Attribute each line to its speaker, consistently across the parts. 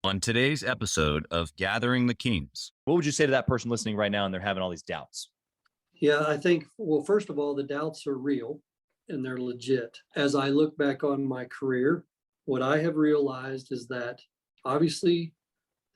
Speaker 1: On today's episode of Gathering the Kings, what would you say to that person listening right now and they're having all these doubts?
Speaker 2: Yeah, I think, well, first of all, the doubts are real and they're legit. As I look back on my career, what I have realized is that obviously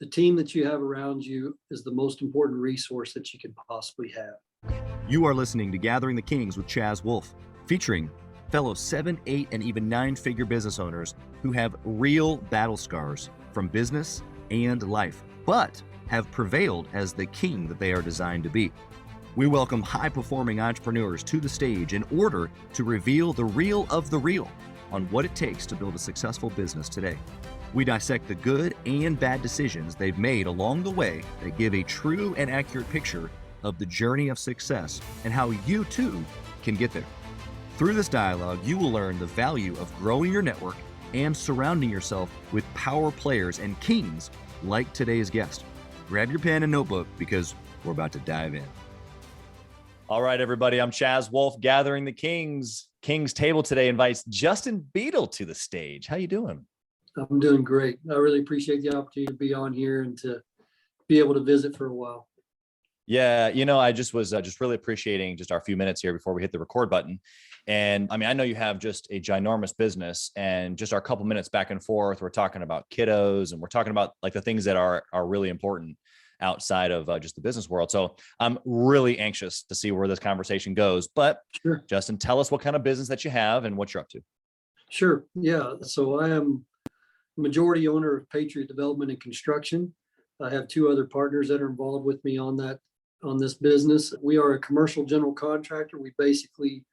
Speaker 2: the team that you have around you is the most important resource that you could possibly have.
Speaker 1: You are listening to Gathering the Kings with Chaz Wolfe, featuring fellow 7, 8, and even 9-figure business owners who have real battle scars from business and life, but have prevailed as the king that they are designed to be. We welcome high-performing entrepreneurs to the stage in order to reveal the real of the real on what it takes to build a successful business today. We dissect the good and bad decisions they've made along the way that give a true and accurate picture of the journey of success and how you too can get there. Through this dialogue, you will learn the value of growing your network and surrounding yourself with power players and kings like today's guest. Grab your pen and notebook because we're about to dive in. All right, everybody, I'm Chaz Wolfe, Gathering the Kings. King's Table today invites Justin Beedle to the stage. How you doing?
Speaker 2: I'm doing great. I really appreciate the opportunity to be on here and to be able to visit for a while.
Speaker 1: Yeah, I just was really appreciating just our few minutes here before we hit the record button. And I mean, I know you have just a ginormous business, and just our couple minutes back and forth, we're talking about kiddos and we're talking about like the things that are really important outside of just the business world. So I'm really anxious to see where this conversation goes. But
Speaker 2: Sure.
Speaker 1: Justin, tell us what kind of business that you have and what you're up to.
Speaker 2: Sure. Yeah. So I am majority owner of Patriot Development and Construction. I have 2 other partners that are involved with me on this business. We are a commercial general contractor. We basically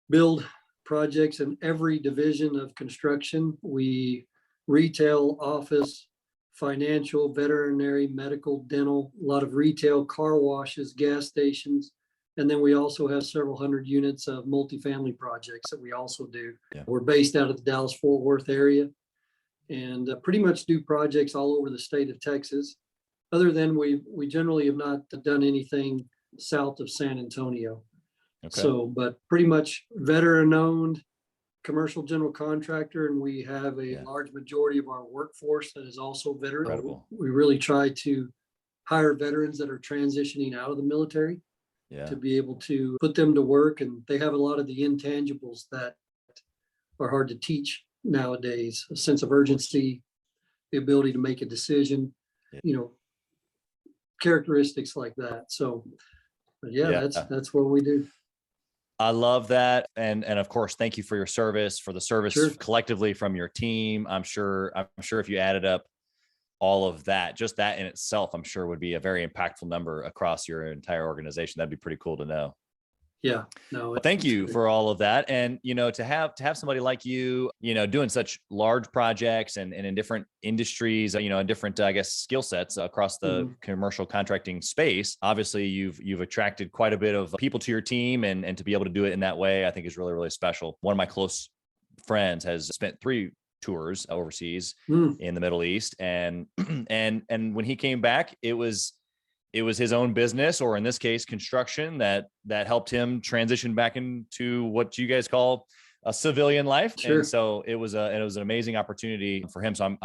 Speaker 2: build projects in every division of construction. We retail, office, financial, veterinary, medical, dental, a lot of retail, car washes, gas stations. And then we also have several hundred units of multifamily projects that we also do.
Speaker 1: Yeah.
Speaker 2: We're based out of the Dallas-Fort Worth area and pretty much do projects all over the state of Texas. Other than we generally have not done anything south of San Antonio.
Speaker 1: Okay.
Speaker 2: So, but pretty much veteran-owned commercial general contractor, and we have a large majority of our workforce that is also veteran.
Speaker 1: Incredible.
Speaker 2: We really try to hire veterans that are transitioning out of the military to be able to put them to work, and they have a lot of the intangibles that are hard to teach nowadays: a sense of urgency, the ability to make a decision, characteristics like that. So, but that's what we do.
Speaker 1: I love that. And of course, thank you for your service, for the service collectively from your team. I'm sure if you added up all of that, just that in itself, I'm sure would be a very impactful number across your entire organization. That'd be pretty cool to know.
Speaker 2: Yeah, no.
Speaker 1: Thank you for all of that. And, to have somebody like you, doing such large projects and in different industries, in different, I guess, skill sets across the commercial contracting space. Obviously you've attracted quite a bit of people to your team, and to be able to do it in that way, I think is really, really special. One of my close friends has spent 3 tours overseas in the Middle East. And when he came back, it was his own business, or in this case, construction, that helped him transition back into what you guys call a civilian life.
Speaker 2: Sure.
Speaker 1: And so it was an amazing opportunity for him. So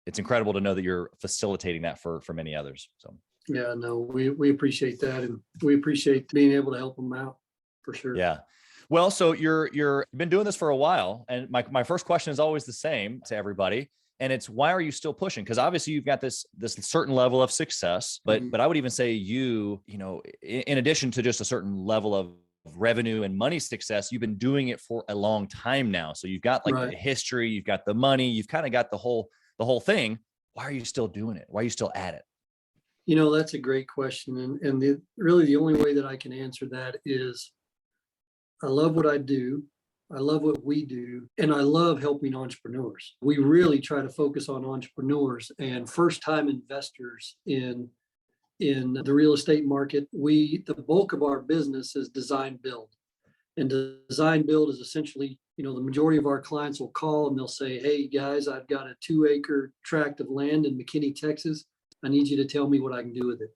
Speaker 1: it's incredible to know that you're facilitating that for many others. So
Speaker 2: yeah, no, we appreciate that, and we appreciate being able to help them out for sure.
Speaker 1: Yeah. Well, so you've been doing this for a while, and my first question is always the same to everybody. And it's, why are you still pushing? Because obviously you've got this certain level of success, but I would even say in addition to just a certain level of revenue and money success, you've been doing it for a long time now. So you've got the history, you've got the money, you've kind of got the whole thing. Why are you still doing it? Why are you still at it?
Speaker 2: That's a great question. And really the only way that I can answer that is I love what I do. I love what we do, and I love helping entrepreneurs. We really try to focus on entrepreneurs and first-time investors in the real estate market. The bulk of our business is design build, and design build is essentially, the majority of our clients will call and they'll say, "Hey guys, I've got a 2-acre tract of land in McKinney, Texas. I need you to tell me what I can do with it."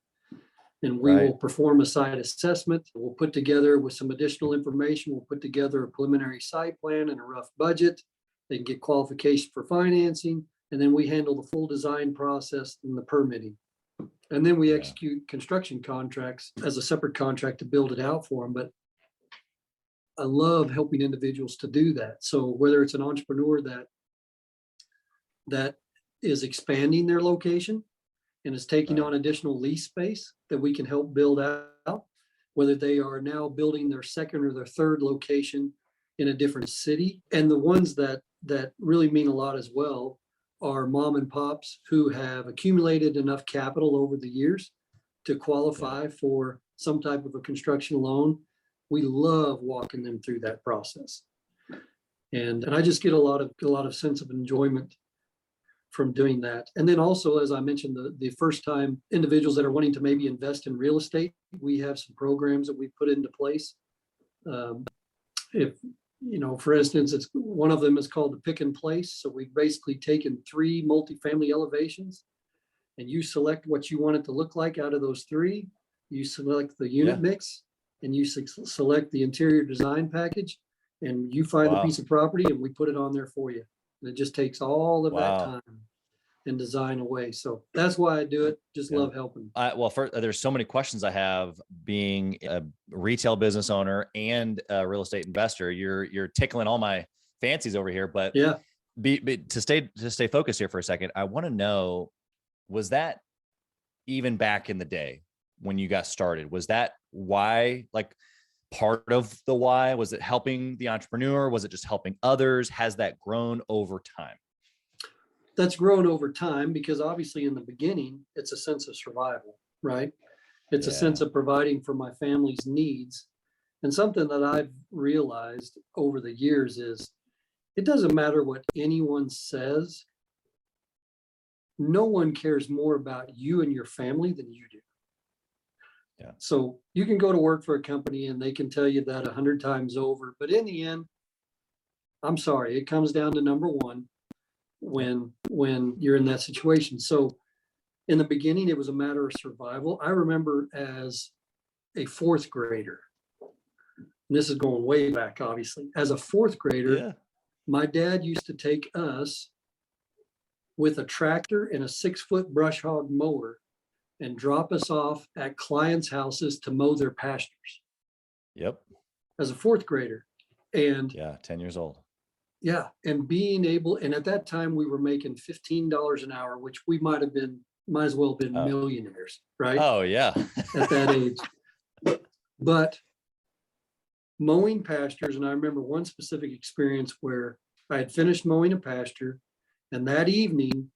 Speaker 2: And we will perform a site assessment. We'll put together, with some additional information, we'll put together a preliminary site plan and a rough budget. They can get qualification for financing. And then we handle the full design process and the permitting. And then we execute construction contracts as a separate contract to build it out for them. But I love helping individuals to do that. So whether it's an entrepreneur that is expanding their location and is taking on additional lease space that we can help build out, whether they are now building their second or their third location in a different city. And the ones that really mean a lot as well are mom and pops who have accumulated enough capital over the years to qualify for some type of a construction loan. We love walking them through that process. And I just get a lot of sense of enjoyment from doing that. And then also, as I mentioned, the first time individuals that are wanting to maybe invest in real estate, we have some programs that we put into place. If, for instance, one of them is called the pick and place. So we've basically taken 3 multifamily elevations and you select what you want it to look like out of those 3. You select the unit mix and you select the interior design package and you find a piece of property and we put it on there for you. And it just takes all of that time and design away. So that's why I do it. Just love helping.
Speaker 3: Well, first, there's so many questions I have being a retail business owner and a real estate investor. You're tickling all my fancies over here, but to stay focused here for a second, I want to know, was that even back in the day when you got started, was that why, like part of the why? Was it helping the entrepreneur? Was it just helping others? Has that grown over time?
Speaker 2: That's grown over time because obviously in the beginning, it's a sense of survival, right? It's a sense of providing for my family's needs. And something that I've realized over the years is it doesn't matter what anyone says. No one cares more about you and your family than you do.
Speaker 3: Yeah.
Speaker 2: So you can go to work for a company and they can tell you that 100 times over, but in the end, I'm sorry, it comes down to number one when you're in that situation. So in the beginning, it was a matter of survival. I remember as a 4th grader, and this is going way back, obviously, as a 4th grader, my dad used to take us with a tractor and a 6-foot brush hog mower and drop us off at clients' houses to mow their pastures.
Speaker 3: Yep.
Speaker 2: As a 4th grader. And
Speaker 3: 10 years old.
Speaker 2: Yeah. And being able, and at that time we were making $15 an hour, which we might as well have been millionaires, right?
Speaker 3: Oh yeah.
Speaker 2: At that age. But mowing pastures, and I remember one specific experience where I had finished mowing a pasture, and that evening,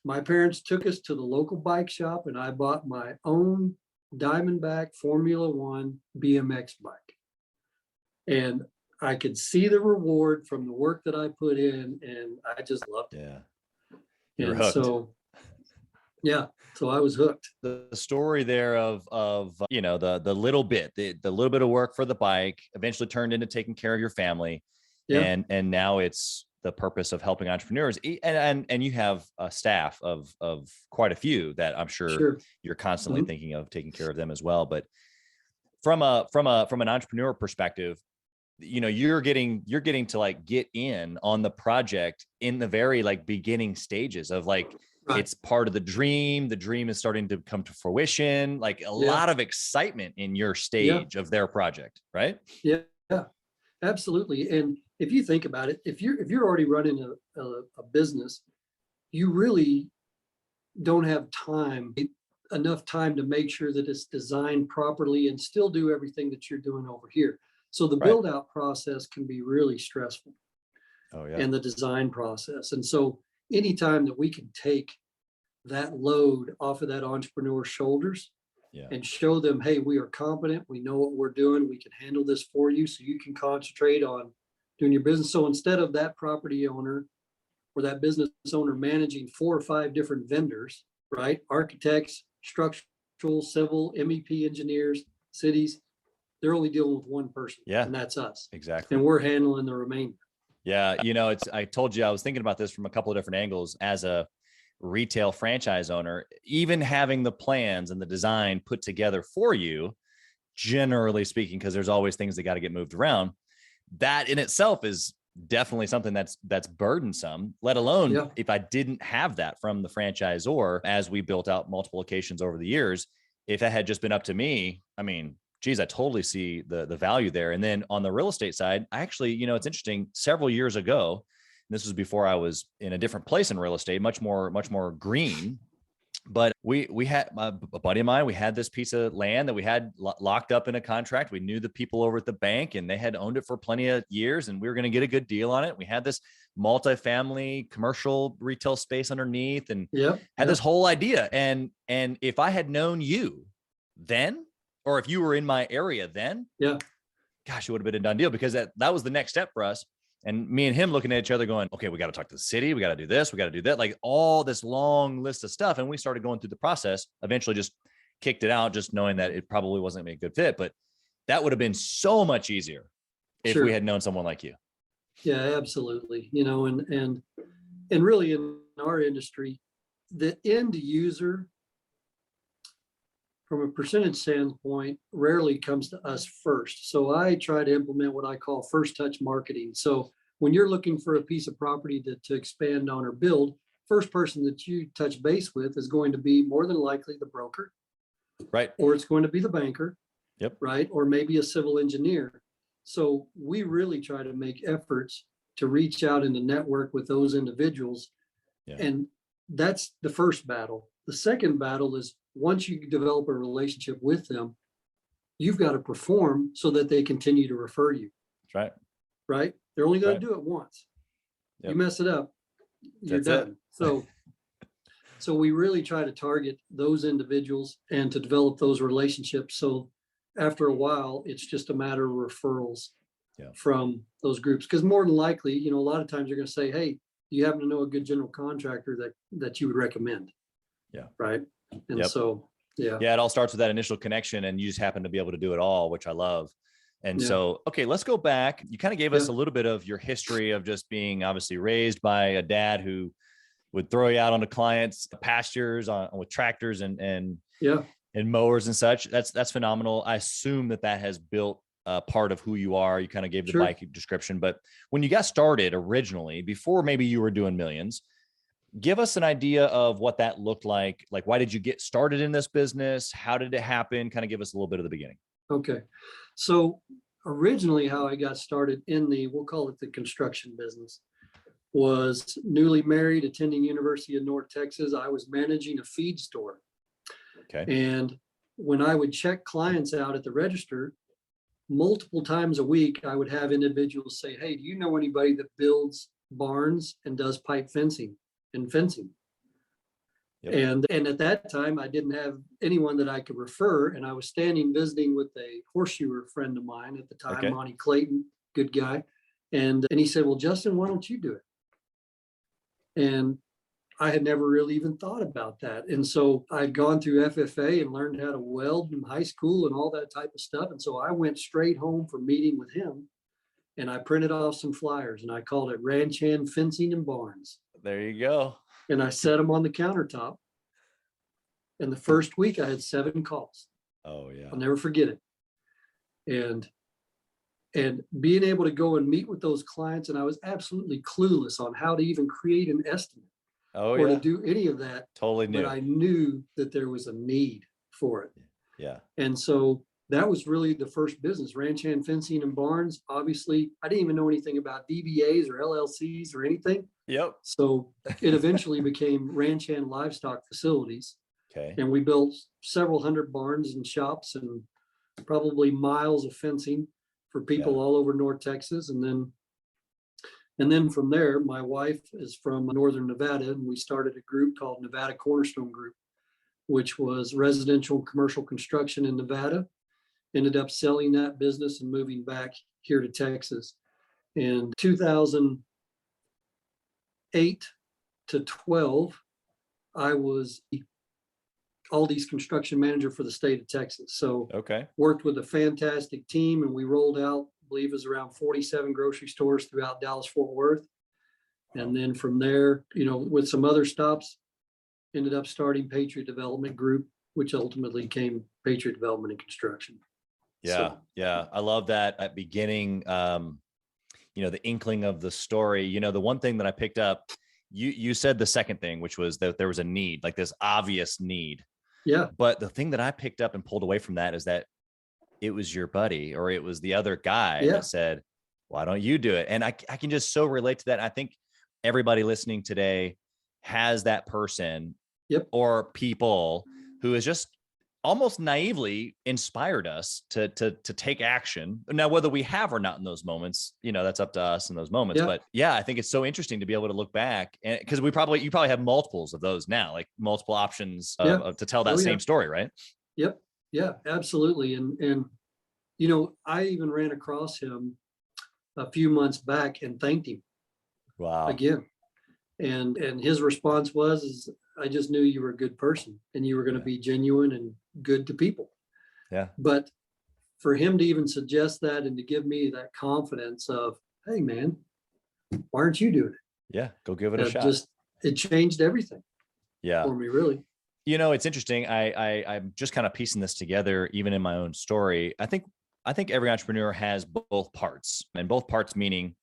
Speaker 2: my parents took us to the local bike shop and I bought my own Diamondback Formula One BMX bike. And I could see the reward from the work that I put in and I just loved it.
Speaker 3: Yeah.
Speaker 2: You're hooked. So I was hooked.
Speaker 3: The story there of the little bit, the little bit of work for the bike eventually turned into taking care of your family. Yeah. And now it's the purpose of helping entrepreneurs, and you have a staff of quite a few that I'm sure you're constantly thinking of taking care of them as well. But from an entrepreneur perspective, you're getting to like get in on the project in the very like beginning stages of like, it's part of the dream. The dream is starting to come to fruition, like a lot of excitement in your stage of their project. Right.
Speaker 2: Yeah, absolutely. And if you think about it, if you're already running a business, you really don't have enough time to make sure that it's designed properly and still do everything that you're doing over here. So the build out process can be really stressful.
Speaker 3: Oh yeah.
Speaker 2: And the design process. And so anytime that we can take that load off of that entrepreneur's shoulders and show them, hey, we are competent, we know what we're doing, we can handle this for you so you can concentrate on doing your business. So instead of that property owner or that business owner managing 4 or 5 different vendors, right? Architects, structural, civil, MEP engineers, cities, they're only dealing with one person.
Speaker 3: Yeah.
Speaker 2: And that's us.
Speaker 3: Exactly.
Speaker 2: And we're handling the remainder.
Speaker 3: Yeah. I told you, I was thinking about this from a couple of different angles as a retail franchise owner, even having the plans and the design put together for you, generally speaking, because there's always things that got to get moved around. That in itself is definitely something that's burdensome, let alone
Speaker 2: Yeah.
Speaker 3: if I didn't have that from the franchisor as we built out multiple locations over the years. If that had just been up to me, I mean, geez, I totally see the value there. And then on the real estate side, I actually, you know, it's interesting, several years ago, and this was before I was in a different place in real estate, much more green. But we had a buddy of mine, we had this piece of land that we had locked up in a contract. We knew the people over at the bank and they had owned it for plenty of years and we were going to get a good deal on it. We had this multifamily commercial retail space underneath and had this whole idea. And if I had known you then, or if you were in my area then, gosh, it would have been a done deal, because that was the next step for us. And me and him looking at each other going, okay, we got to talk to the city. We got to do this. We got to do that. Like all this long list of stuff. And we started going through the process, eventually just kicked it out, just knowing that it probably wasn't going to be a good fit. But that would have been so much easier if we had known someone like you.
Speaker 2: Yeah, absolutely. You know, and really in our industry, the end user, from a percentage standpoint, rarely comes to us first. So I try to implement what I call first touch marketing. So when you're looking for a piece of property to expand on or build, first person that you touch base with is going to be more than likely the broker.
Speaker 3: Right.
Speaker 2: Or it's going to be the banker.
Speaker 3: Yep.
Speaker 2: Right. Or maybe a civil engineer. So we really try to make efforts to reach out and to network with those individuals. Yeah. And that's the first battle. The second battle is, once you develop a relationship with them, you've got to perform so that they continue to refer you.
Speaker 3: That's right.
Speaker 2: Right? They're only going to do it once. Yep. You mess it up, you're done. So we really try to target those individuals and to develop those relationships. So after a while, it's just a matter of referrals from those groups. Because more than likely, you know, a lot of times you're going to say, hey, do you happen to know a good general contractor that you would recommend? Yeah. Right. And so, it all
Speaker 3: starts with that initial connection, and you just happen to be able to do it all, which I love. And so, okay, let's go back. You kind of gave us a little bit of your history of just being obviously raised by a dad who would throw you out onto clients' pastures with tractors and mowers and such. That's phenomenal. I assume that has built part of who you are. You kind of gave the bike description, but when you got started originally, before maybe you were doing millions, give us an idea of what that looked like. Like, why did you get started in this business? How did it happen? Kind of give us a little bit of the beginning.
Speaker 2: Okay. So originally how I got started in we'll call it the construction business, was newly married, attending University of North Texas. I was managing a feed store. Okay. And when I would check clients out at the register, multiple times a week, I would have individuals say, hey, do you know anybody that builds barns and does pipe fencing? And fencing. Yep. And at that time, I didn't have anyone that I could refer. And I was visiting with a horseshoer friend of mine at the time, Monty Clayton, good guy. And he said, well, Justin, why don't you do it? And I had never really even thought about that. And so I'd gone through FFA and learned how to weld in high school and all that type of stuff. And so I went straight home for meeting with him, and I printed off some flyers and I called it Ranch Hand Fencing and Barns.
Speaker 3: There you go.
Speaker 2: And I set them on the countertop. And the first week I had 7 calls.
Speaker 3: Oh yeah.
Speaker 2: I'll never forget it. And being able to go and meet with those clients, and I was absolutely clueless on how to even create an estimate or to do any of that.
Speaker 3: Totally new.
Speaker 2: But I knew that there was a need for it.
Speaker 3: Yeah.
Speaker 2: And so that was really the first business, Ranch Hand Fencing and Barns. Obviously, I didn't even know anything about DBAs or LLCs or anything.
Speaker 3: Yep.
Speaker 2: So it eventually became Ranch Hand Livestock Facilities. Okay. And we built several hundred barns and shops and probably miles of fencing for people all over North Texas. And then from there, my wife is from Northern Nevada, and we started a group called Nevada Cornerstone Group, which was residential and commercial construction in Nevada. Ended up selling that business and moving back here to Texas. In 2008 to 12, I was Aldi's construction manager for the state of Texas. So worked with a fantastic team, and we rolled out, I believe it was around 47 grocery stores throughout Dallas-Fort Worth. And then from there, you know, with some other stops, ended up starting Patriot Development Group, which ultimately became Patriot Development and Construction.
Speaker 3: Yeah. I love that at beginning. the inkling of the story. The one thing that I picked up, you said the second thing, which was that there was a need, like this obvious need.
Speaker 2: Yeah.
Speaker 3: But the thing that I picked up and pulled away from that is that it was your buddy, or it was the other guy that said, why don't you do it? And I can just so relate to that. I think everybody listening today has that person or people who is just almost naively inspired us to take action. Now, whether we have or not in those moments, that's up to us in those moments.
Speaker 2: Yeah.
Speaker 3: But yeah, I think it's so interesting to be able to look back, and because you probably have multiples of those now, like multiple options to tell that same story, right?
Speaker 2: Yep. Yeah, absolutely. And I even ran across him a few months back and thanked him.
Speaker 3: Wow.
Speaker 2: Again. And his response was, I just knew you were a good person and you were going to be genuine and good to people.
Speaker 3: Yeah.
Speaker 2: But for him to even suggest that and to give me that confidence of, hey man, why aren't you doing it?
Speaker 3: Yeah. Go give it a shot.
Speaker 2: It changed everything.
Speaker 3: Yeah.
Speaker 2: For me, really.
Speaker 3: It's interesting. I'm just kind of piecing this together, even in my own story. I think every entrepreneur has both parts, and both parts meaning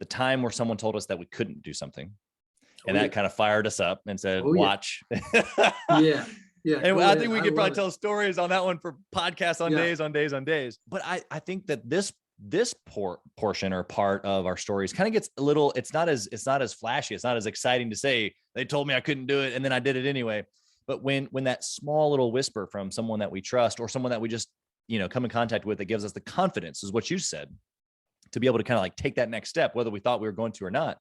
Speaker 3: the time where someone told us that we couldn't do something. And that kind of fired us up and said, watch.
Speaker 2: Yeah.
Speaker 3: And I think we could probably tell stories on that one for podcasts on days, on days, on days. But I think that this portion or part of our stories kind of gets a little, it's not as flashy. It's not as exciting to say, they told me I couldn't do it and then I did it anyway. But when that small little whisper from someone that we trust, or someone that we just, come in contact with, that gives us the confidence, is what you said, to be able to kind of like take that next step, whether we thought we were going to or not.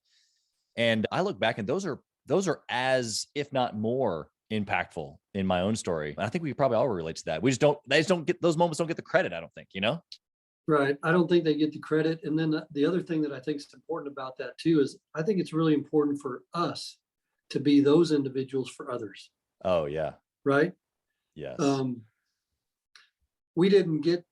Speaker 3: And I look back, and those are as, if not more, impactful in my own story. And I think we probably all relate to that. They just don't get those moments, don't get the credit, I don't think,
Speaker 2: Right. I don't think they get the credit. And then the other thing that I think is important about that too, is I think it's really important for us to be those individuals for others.
Speaker 3: Oh yeah.
Speaker 2: Right.
Speaker 3: Yes.
Speaker 2: We didn't get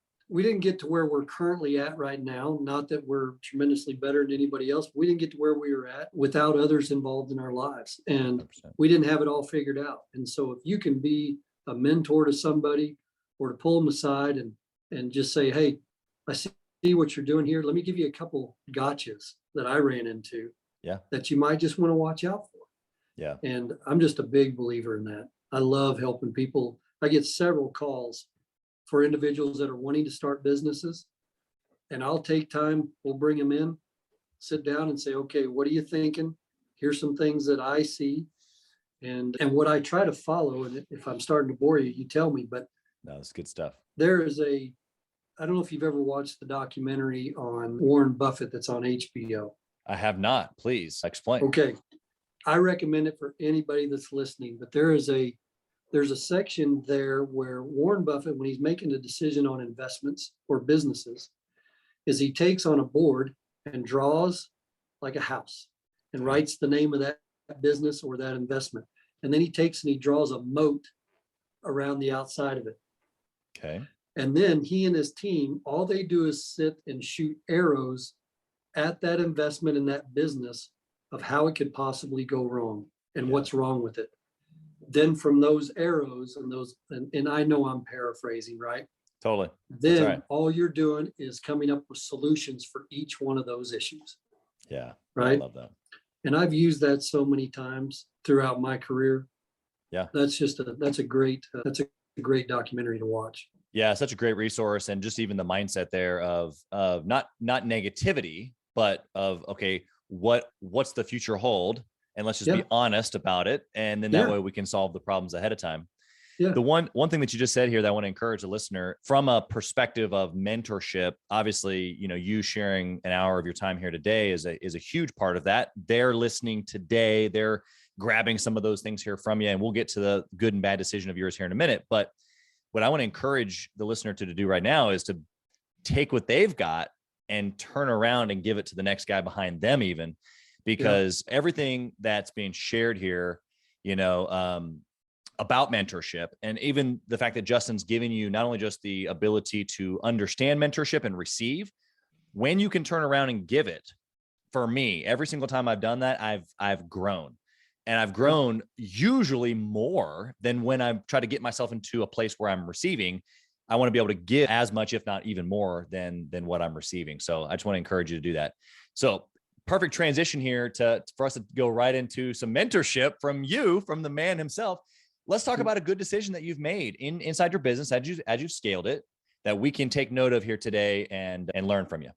Speaker 2: to where we're currently at right now. Not that we're tremendously better than anybody else. We didn't get to where we were at without others involved in our lives. And
Speaker 3: 100%.
Speaker 2: we didn't have it all figured out. And so if you can be a mentor to somebody, or to pull them aside and just say, hey, I see what you're doing here. Let me give you a couple gotchas that I ran into that you might just want to watch out for.
Speaker 3: Yeah.
Speaker 2: And I'm just a big believer in that. I love helping people. I get several calls for individuals that are wanting to start businesses, and I'll take time. We'll bring them in, sit down and say, okay, what are you thinking? Here's some things that I see. And what I try to follow, and if I'm starting to bore you, you tell me, but
Speaker 3: no, it's good stuff.
Speaker 2: There is I don't know if you've ever watched the documentary on Warren Buffett that's on HBO.
Speaker 3: I have not. Please explain.
Speaker 2: Okay. I recommend it for anybody that's listening, but there's a section there where Warren Buffett, when he's making a decision on investments or businesses, is he takes on a board and draws like a house and writes the name of that business or that investment. And then he takes and he draws a moat around the outside of it.
Speaker 3: Okay.
Speaker 2: And then he and his team, all they do is sit and shoot arrows at that investment in that business of how it could possibly go wrong and what's wrong with it. Then from those arrows and I know I'm paraphrasing, right?
Speaker 3: Totally.
Speaker 2: Then all you're doing is coming up with solutions for each one of those issues.
Speaker 3: Yeah.
Speaker 2: Right.
Speaker 3: I love that.
Speaker 2: And I've used that so many times throughout my career.
Speaker 3: Yeah.
Speaker 2: That's a great documentary to watch.
Speaker 3: Yeah. Such a great resource. And just even the mindset there of not negativity, but of, okay, what's the future hold? And let's just be honest about it. And then that way we can solve the problems ahead of time. Yeah. The one thing that you just said here that I want to encourage the listener from a perspective of mentorship, obviously, you sharing an hour of your time here today is a huge part of that. They're listening today. They're grabbing some of those things here from you. And we'll get to the good and bad decision of yours here in a minute. But what I want to encourage the listener to do right now is to take what they've got and turn around and give it to the next guy behind them, even. Because everything that's being shared here, about mentorship, and even the fact that Justin's giving you not only just the ability to understand mentorship and receive, when you can turn around and give it. For me, every single time I've done that, I've grown, and I've grown usually more than when I try to get myself into a place where I'm receiving. I want to be able to give as much, if not even more than what I'm receiving. So I just want to encourage you to do that. So perfect transition here for us to go right into some mentorship from you, from the man himself. Let's talk about a good decision that you've made inside your business as you've scaled it that we can take note of here today and learn from you.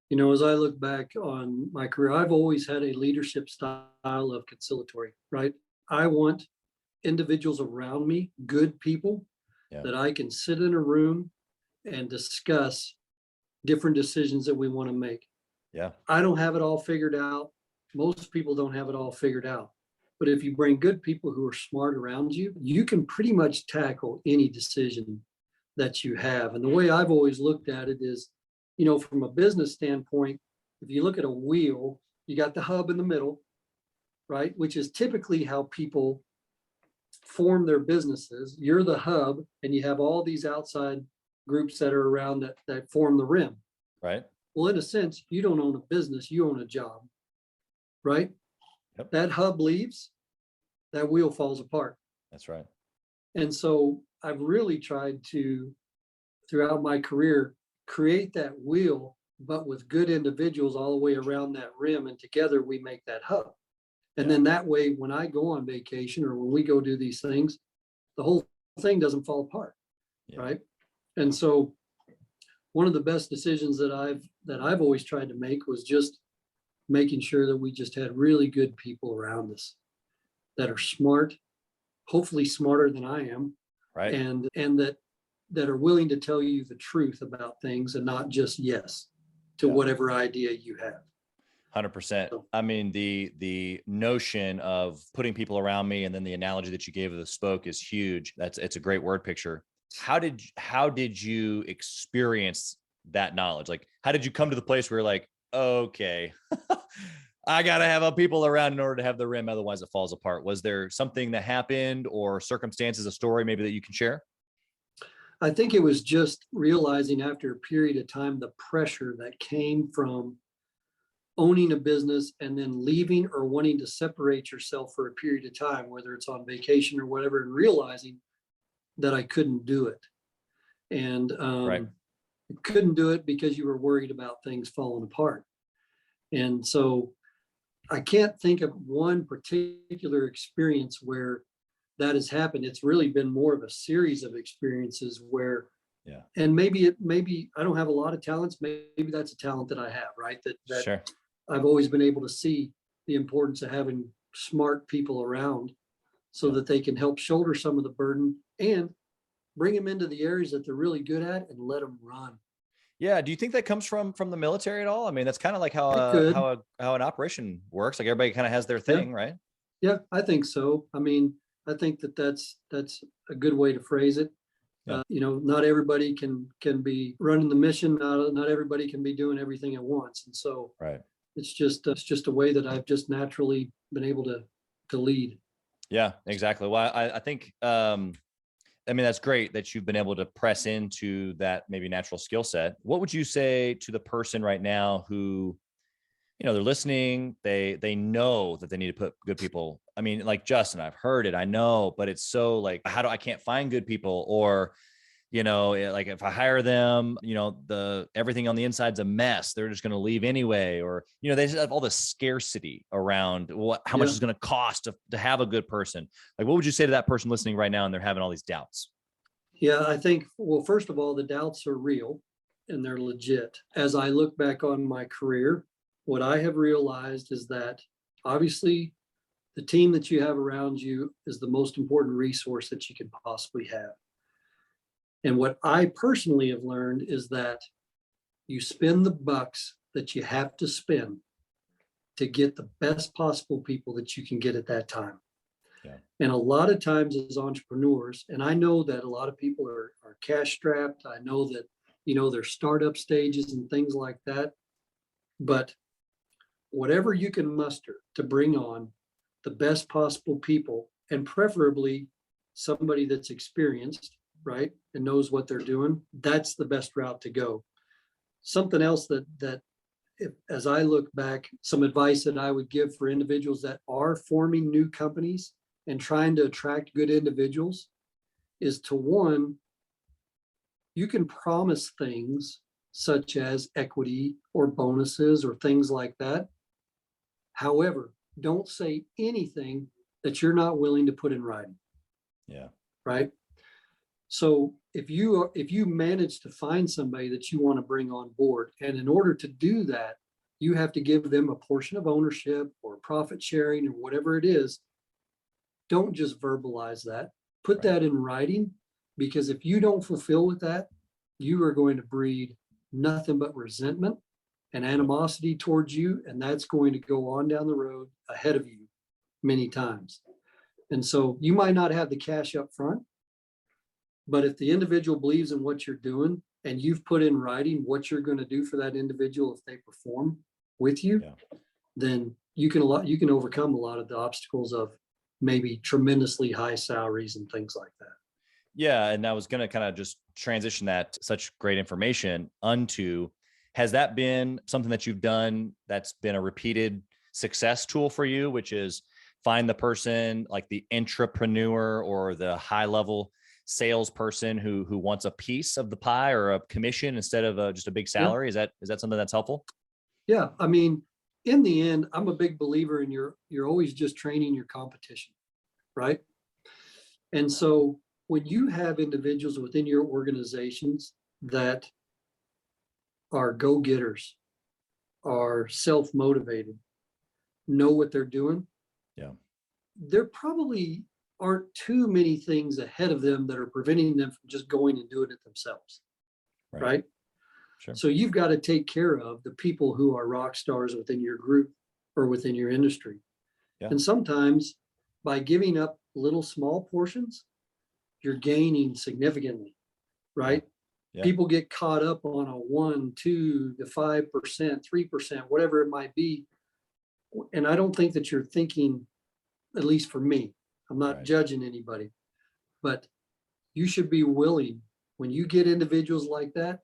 Speaker 2: You know, as I look back on my career, I've always had a leadership style of conciliatory, right? I want individuals around me, good people, that I can sit in a room and discuss different decisions that we want to make.
Speaker 3: Yeah.
Speaker 2: I don't have it all figured out. Most people don't have it all figured out. But if you bring good people who are smart around you, you can pretty much tackle any decision that you have. And the way I've always looked at it is, you know, from a business standpoint, if you look at a wheel, you got the hub in the middle, right? Which is typically how people form their businesses. You're the hub and you have all these outside groups that are around that form the rim.
Speaker 3: Right.
Speaker 2: Well, in a sense, you don't own a business, you own a job, right?
Speaker 3: Yep.
Speaker 2: That hub leaves, that wheel falls apart.
Speaker 3: That's right.
Speaker 2: And so I've really tried to, throughout my career, create that wheel, but with good individuals all the way around that rim. And together we make that hub. And then that way, when I go on vacation or when we go do these things, the whole thing doesn't fall apart. Right. And so one of the best decisions that I've always tried to make was just making sure that we just had really good people around us that are smart, hopefully smarter than I am,
Speaker 3: right?
Speaker 2: And that are willing to tell you the truth about things and not just yes to whatever idea you have.
Speaker 3: 100%. I mean, the notion of putting people around me, and then the analogy that you gave of the spoke is huge. It's a great word picture. How did you experience that knowledge? Like, how did you come to the place where you're like, okay, I got to have people around in order to have the rim, otherwise it falls apart? Was there something that happened or circumstances, a story maybe that you can share?
Speaker 2: I think it was just realizing after a period of time, the pressure that came from owning a business and then leaving or wanting to separate yourself for a period of time, whether it's on vacation or whatever, and realizing that I couldn't do it. And couldn't do it because you were worried about things falling apart. And so I can't think of one particular experience where that has happened. It's really been more of a series of experiences where, and maybe I don't have a lot of talents. Maybe that's a talent that I have, right? That
Speaker 3: Sure.
Speaker 2: I've always been able to see the importance of having smart people around so that they can help shoulder some of the burden and bring them into the areas that they're really good at and let them run.
Speaker 3: Yeah. Do you think that comes from the military at all? I mean, that's kind of like how an operation works. Like everybody kind of has their thing, right?
Speaker 2: Yeah, I think so. I mean, I think that's a good way to phrase it. You know, not everybody can be running the mission. Not everybody can be doing everything at once. And so it's just a way that I've just naturally been able to lead. Yeah,
Speaker 3: exactly. Well, I think, I mean, that's great that you've been able to press into that maybe natural skill set. What would you say to the person right now who, you know, they're listening, they know that they need to put good people. I mean, like Justin, I've heard it, I know, but it's so like, I can't find good people, or, you know, like if I hire them, you know, everything on the inside's a mess. They're just going to leave anyway. Or, you know, they just have all the scarcity around how much it's going to cost to have a good person. Like, what would you say to that person listening right now and they're having all these doubts?
Speaker 2: Yeah, I think, well, first of all, the doubts are real and they're legit. As I look back on my career, what I have realized is that obviously the team that you have around you is the most important resource that you could possibly have. And what I personally have learned is that you spend the bucks that you have to spend to get the best possible people that you can get at that time. Yeah. And a lot of times as entrepreneurs, and I know that a lot of people are cash strapped. I know that, you know, there's startup stages and things like that. But whatever you can muster to bring on the best possible people, and preferably somebody that's experienced, right, and knows what they're doing, that's the best route to go. Something else that as I look back, some advice that I would give for individuals that are forming new companies and trying to attract good individuals is to, one, you can promise things such as equity or bonuses or things like that. However, don't say anything that you're not willing to put in writing.
Speaker 3: Yeah.
Speaker 2: Right. So if you manage to find somebody that you want to bring on board, and in order to do that, you have to give them a portion of ownership or profit sharing or whatever it is, don't just verbalize that. Put
Speaker 3: Right.
Speaker 2: that in writing, because if you don't fulfill with that, you are going to breed nothing but resentment and animosity towards you, and that's going to go on down the road ahead of you many times. And so you might not have the cash up front, but if the individual believes in what you're doing and you've put in writing what you're going to do for that individual if they perform with you, then you can overcome a lot of the obstacles of maybe tremendously high salaries and things like that.
Speaker 3: Yeah. And I was going to kind of just transition that such great information onto, has that been something that you've done that's been a repeated success tool for you, which is find the person like the entrepreneur or the high level salesperson who wants a piece of the pie or a commission instead of just a big salary? Is that something that's helpful?
Speaker 2: Yeah. I mean, in the end, I'm a big believer in you're always just training your competition, right? And so when you have individuals within your organizations that are go-getters, are self-motivated, know what they're doing, there probably aren't too many things ahead of them that are preventing them from just going and doing it themselves, right?
Speaker 3: Sure.
Speaker 2: So you've got to take care of the people who are rock stars within your group or within your industry.
Speaker 3: Yeah.
Speaker 2: And sometimes by giving up little small portions, you're gaining significantly, right?
Speaker 3: Yeah.
Speaker 2: People get caught up on a 1, 2 to 5%, 3%, whatever it might be. And I don't think that you're thinking, at least for me, I'm not judging anybody, but you should be willing, when you get individuals like that,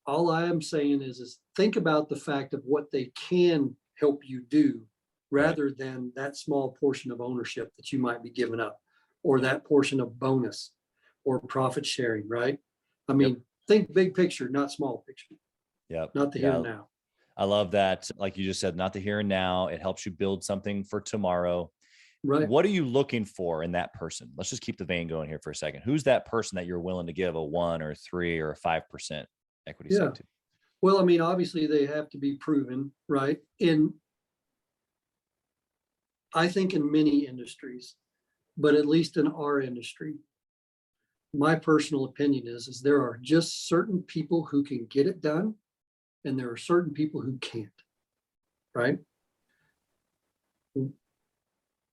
Speaker 2: all I am saying is think about the fact of what they can help you do rather than that small portion of ownership that you might be giving up, or that portion of bonus or profit sharing, right? I mean, think big picture, not small picture. Not the here and now.
Speaker 3: I love that. Like you just said, not the here and now. It helps you build something for tomorrow.
Speaker 2: Right.
Speaker 3: What are you looking for in that person? Let's just keep the vein going here for a second. Who's that person that you're willing to give a 1 or 3 or a 5% equity stake to?
Speaker 2: Well, I mean, obviously they have to be proven, right? I think in many industries, but at least in our industry, my personal opinion is there are just certain people who can get it done, and there are certain people who can't, right?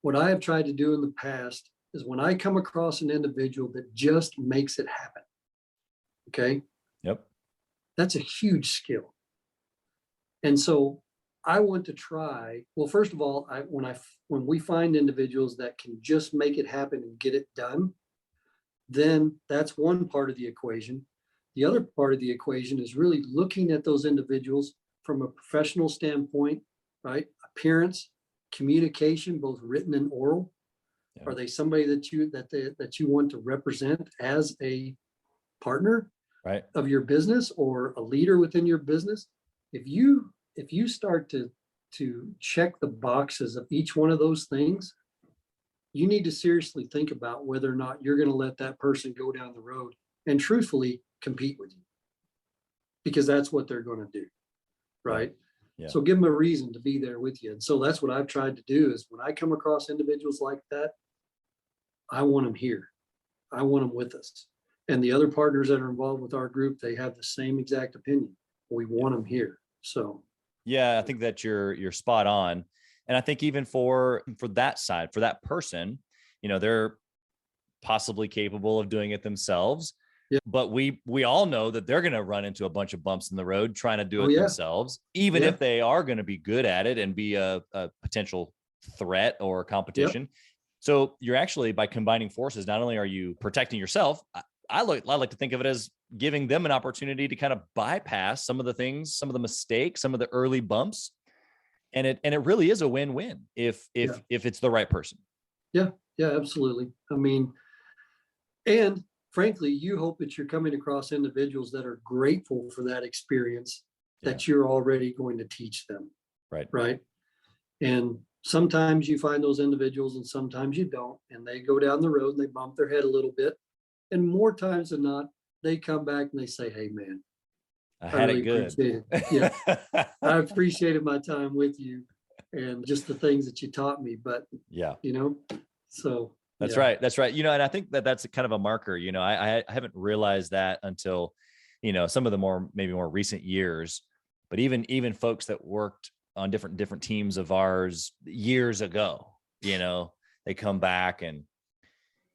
Speaker 2: What I have tried to do in the past is when I come across an individual that just makes it happen, okay? That's a huge skill. And so I want to try, well, first of all, when we find individuals that can just make it happen and get it done, then that's one part of the equation. The other part of the equation is really looking at those individuals from a professional standpoint, right? Appearance, communication, both written and oral. Are they somebody that you want to represent as a partner of your business or a leader within your business? If you start to check the boxes of each one of those things, you need to seriously think about whether or not you're going to let that person go down the road and truthfully compete with you, because that's what they're going to do, right? So give them a reason to be there with you. And so that's what I've tried to do is when I come across individuals like that, I want them here. I want them with us. And the other partners that are involved with our group, they have the same exact opinion. We want them here. So
Speaker 3: I think that you're spot on. And I think even for that side, for that person, they're possibly capable of doing it themselves. But we all know that they're going to run into a bunch of bumps in the road trying to do it themselves, even if they are going to be good at it and be a potential threat or competition. So you're actually, by combining forces, not only are you protecting yourself, I like to think of it as giving them an opportunity to kind of bypass some of the things, some of the mistakes, some of the early bumps. And it really is a win-win if it's the right person.
Speaker 2: Yeah, absolutely. I mean, and frankly, you hope that you're coming across individuals that are grateful for that experience
Speaker 3: Yeah.
Speaker 2: that you're already going to teach them.
Speaker 3: Right.
Speaker 2: Right. And sometimes you find those individuals and sometimes you don't, and they go down the road and they bump their head a little bit. And more times than not, they come back and they say, hey, man,
Speaker 3: I had
Speaker 2: really
Speaker 3: it good.
Speaker 2: appreciate it. Yeah. I appreciated my time with you and just the things that you taught me. But,
Speaker 3: Yeah.
Speaker 2: So
Speaker 3: That's
Speaker 2: yeah.
Speaker 3: right. That's right. And I think that that's kind of a marker, I haven't realized that until, some of the maybe more recent years, but even folks that worked on different teams of ours years ago, they come back and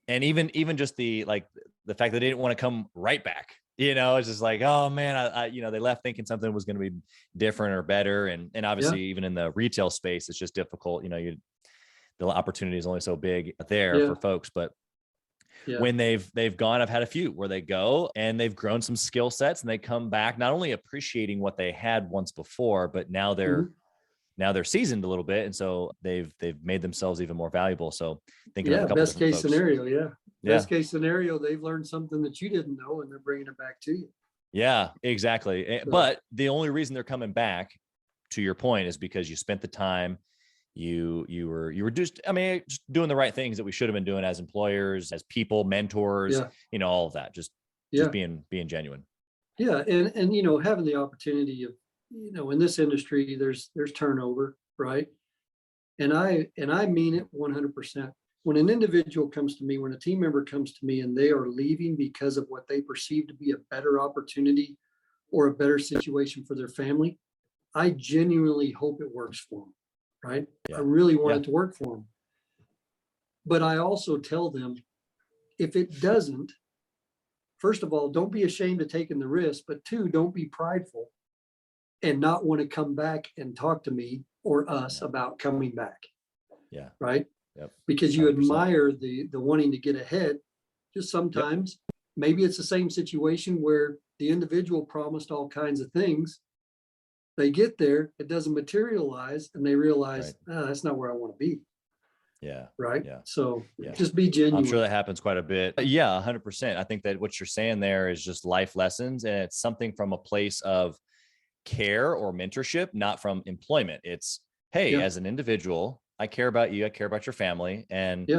Speaker 3: even just the fact that they didn't want to come right back, it's just like, oh man, I they left thinking something was going to be different or better. And obviously even in the retail space, it's just difficult, the opportunity is only so big there for folks, but when they've gone, I've had a few where they go and they've grown some skill sets and they come back, not only appreciating what they had once before, but now they're seasoned a little bit. And so they've made themselves even more valuable. So thinking of a couple
Speaker 2: best case
Speaker 3: folks.
Speaker 2: scenario. Yeah. Best case scenario, they've learned something that you didn't know and they're bringing it back to you.
Speaker 3: Yeah, exactly.
Speaker 2: So,
Speaker 3: but the only reason they're coming back, to your point, is because you spent the time. You were just doing the right things that we should have been doing as employers, as people, mentors, all of that, just being genuine.
Speaker 2: Yeah. And having the opportunity of, in this industry, there's turnover, right? And I mean it 100%. When an individual comes to me, when a team member comes to me and they are leaving because of what they perceive to be a better opportunity or a better situation for their family, I genuinely hope it works for them. Right.
Speaker 3: Yeah.
Speaker 2: I really want it to work for them. But I also tell them, if it doesn't, first of all, don't be ashamed of taking the risk, but two, don't be prideful and not want to come back and talk to me or us about coming back.
Speaker 3: Yeah.
Speaker 2: Right.
Speaker 3: Yep.
Speaker 2: Because you
Speaker 3: 100%.
Speaker 2: admire the wanting to get ahead. Just sometimes maybe it's the same situation where the individual promised all kinds of things. They get there, it doesn't materialize, and they realize, that's not where I want to be.
Speaker 3: Yeah.
Speaker 2: Right.
Speaker 3: Yeah.
Speaker 2: So just be genuine.
Speaker 3: I'm sure that happens quite a bit. Yeah, 100%. I think that what you're saying there is just life lessons, and it's something from a place of care or mentorship, not from employment. It's, hey, as an individual, I care about you. I care about your family. And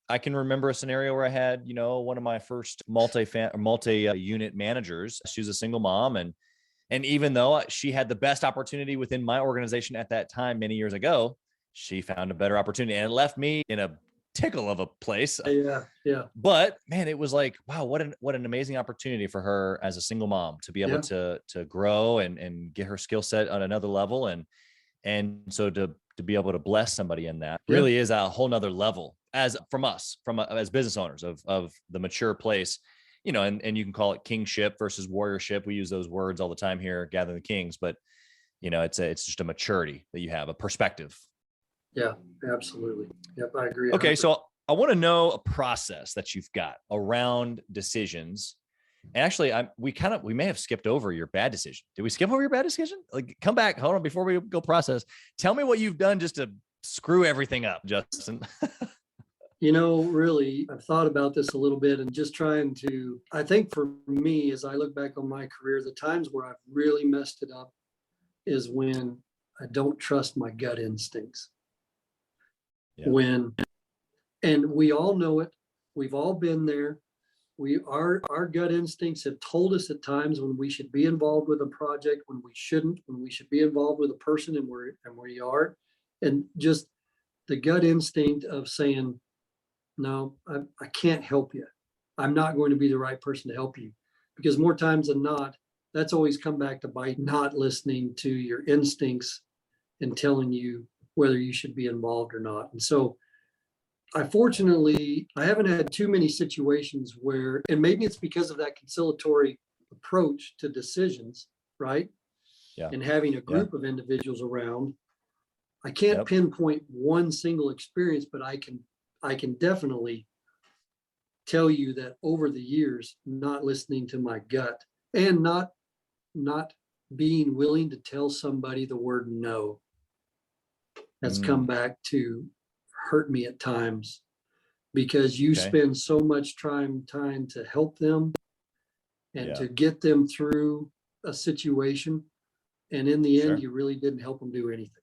Speaker 3: I can remember a scenario where I had, one of my first multi-unit managers. She was a single mom, and even though she had the best opportunity within my organization at that time, many years ago, she found a better opportunity, and it left me in a tickle of a place.
Speaker 2: Yeah.
Speaker 3: But man, it was like, wow, what an amazing opportunity for her as a single mom to be able to grow and get her skill set on another level. And so to be able to bless somebody in that really is a whole nother level as business owners of the mature place. And you can call it kingship versus warriorship. We use those words all the time here, Gathering the Kings, but it's just a maturity that you have, a perspective.
Speaker 2: Yeah, absolutely. Yep, I agree.
Speaker 3: Okay, so I want to know a process that you've got around decisions. And actually, we may have skipped over your bad decision. Did we skip over your bad decision? Like, come back, hold on, before we go process. Tell me what you've done just to screw everything up, Justin.
Speaker 2: Really, I've thought about this a little bit and just I think for me, as I look back on my career, the times where I've really messed it up is when I don't trust my gut instincts. Yeah. And we all know it. We've all been there. Our gut instincts have told us at times when we should be involved with a project, when we shouldn't, when we should be involved with a person and we are. And just the gut instinct of saying, no, I can't help you. I'm not going to be the right person to help you, because more times than not, that's always come back to bite, not listening to your instincts and telling you whether you should be involved or not. And so I haven't had too many situations where, and maybe it's because of that conciliatory approach to decisions, right? Yeah. And having a group of individuals around, I can't pinpoint one single experience, but I can definitely tell you that over the years, not listening to my gut and not being willing to tell somebody the word no has come back to hurt me at times, because you
Speaker 3: Okay.
Speaker 2: spend so much time to help them and
Speaker 3: Yeah.
Speaker 2: to get them through a situation. And in the end,
Speaker 3: Sure.
Speaker 2: you really didn't help them do anything.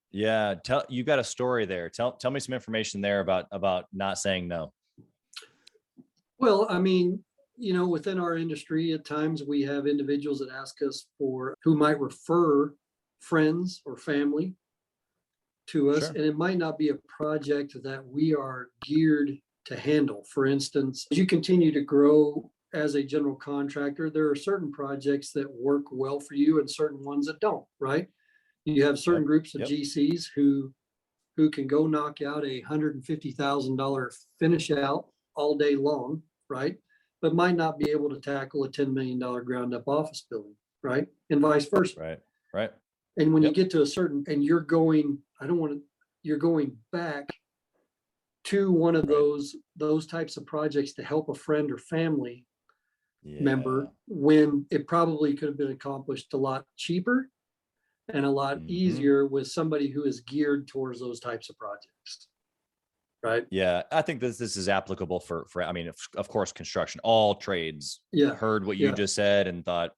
Speaker 3: Yeah. You got a story there. Tell me some information there about not saying no.
Speaker 2: Well, I mean, within our industry, at times we have individuals that ask us who might refer friends or family to us,
Speaker 3: Sure.
Speaker 2: and it might not be a project that we are geared to handle. For instance, as you continue to grow as a general contractor, there are certain projects that work well for you and certain ones that don't, right? You have certain groups of GCs who can go knock out a $150,000 finish out all day long, right? But might not be able to tackle a $10 million ground up office building, right? And vice versa.
Speaker 3: Right.
Speaker 2: And when you get to a certain, and you're going back to one of those types of projects to help a friend or family member, when it probably could have been accomplished a lot cheaper and a lot easier with somebody who is geared towards those types of projects. Right.
Speaker 3: Yeah. I think this is applicable for, I mean, of course, construction, all trades.
Speaker 2: Yeah.
Speaker 3: Heard what you just said and thought,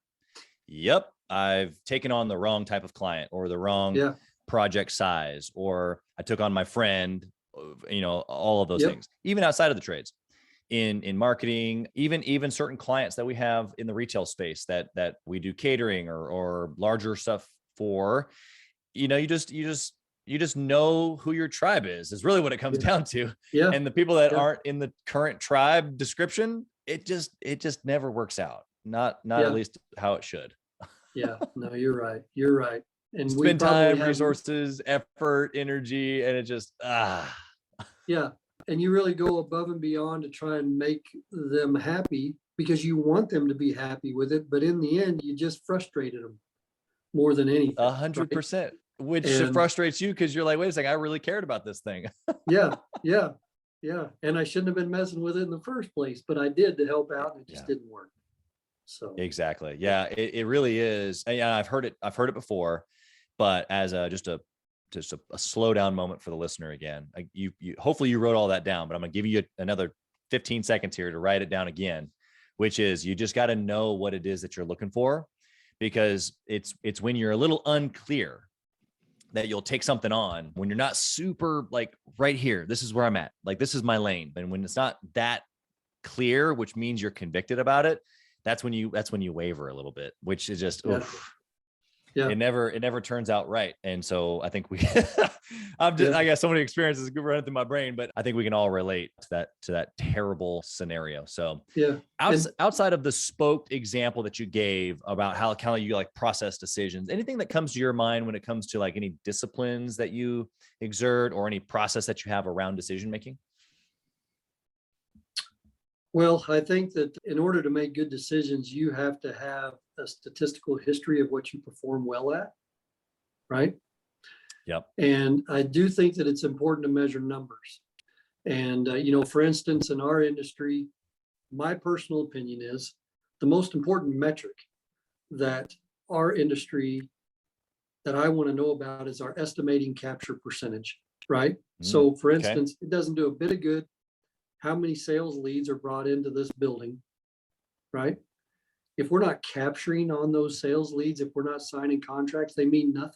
Speaker 3: yep, I've taken on the wrong type of client or the wrong project size, or I took on my friend, all of those things, even outside of the trades, in marketing, even certain clients that we have in the retail space that we do catering or larger stuff for, you just know who your tribe is really what it comes down to.
Speaker 2: Yeah.
Speaker 3: And the people that aren't in the current tribe description, it just never works out. Not at least how it should.
Speaker 2: Yeah, no, you're right. You're right. And
Speaker 3: spend time, resources, effort, energy, and it just,
Speaker 2: Yeah. And you really go above and beyond to try and make them happy because you want them to be happy with it. But in the end, you just frustrated them more than anything.
Speaker 3: 100%, which frustrates you because you're like, wait a second, I really cared about this thing.
Speaker 2: Yeah. And I shouldn't have been messing with it in the first place, but I did to help out and it just didn't work. So
Speaker 3: exactly. Yeah, it really is. And yeah, I've heard it before, but as just a slow down moment for the listener again. You hopefully you wrote all that down, but I'm gonna give you another 15 seconds here to write it down again, which is you just got to know what it is that you're looking for, because it's when you're a little unclear that you'll take something on when you're not super like right here. This is where I'm at. Like, this is my lane. And when it's not that clear, which means you're convicted about it, that's when you waver a little bit, which is just, it never turns out right. And so I think I got so many experiences running through my brain, but I think we can all relate to that terrible scenario. So outside of the spoked example that you gave about how kind of you like process decisions, anything that comes to your mind when it comes to like any disciplines that you exert or any process that you have around decision making?
Speaker 2: Well, I think that in order to make good decisions, you have to have a statistical history of what you perform well at, right?
Speaker 3: Yep.
Speaker 2: And I do think that it's important to measure numbers. And, for instance, in our industry, my personal opinion is the most important metric that our industry that I want to know about is our estimating capture percentage, right? So, for instance, it doesn't do a bit of good how many sales leads are brought into this building, right? If we're not capturing on those sales leads, if we're not signing contracts, they mean nothing,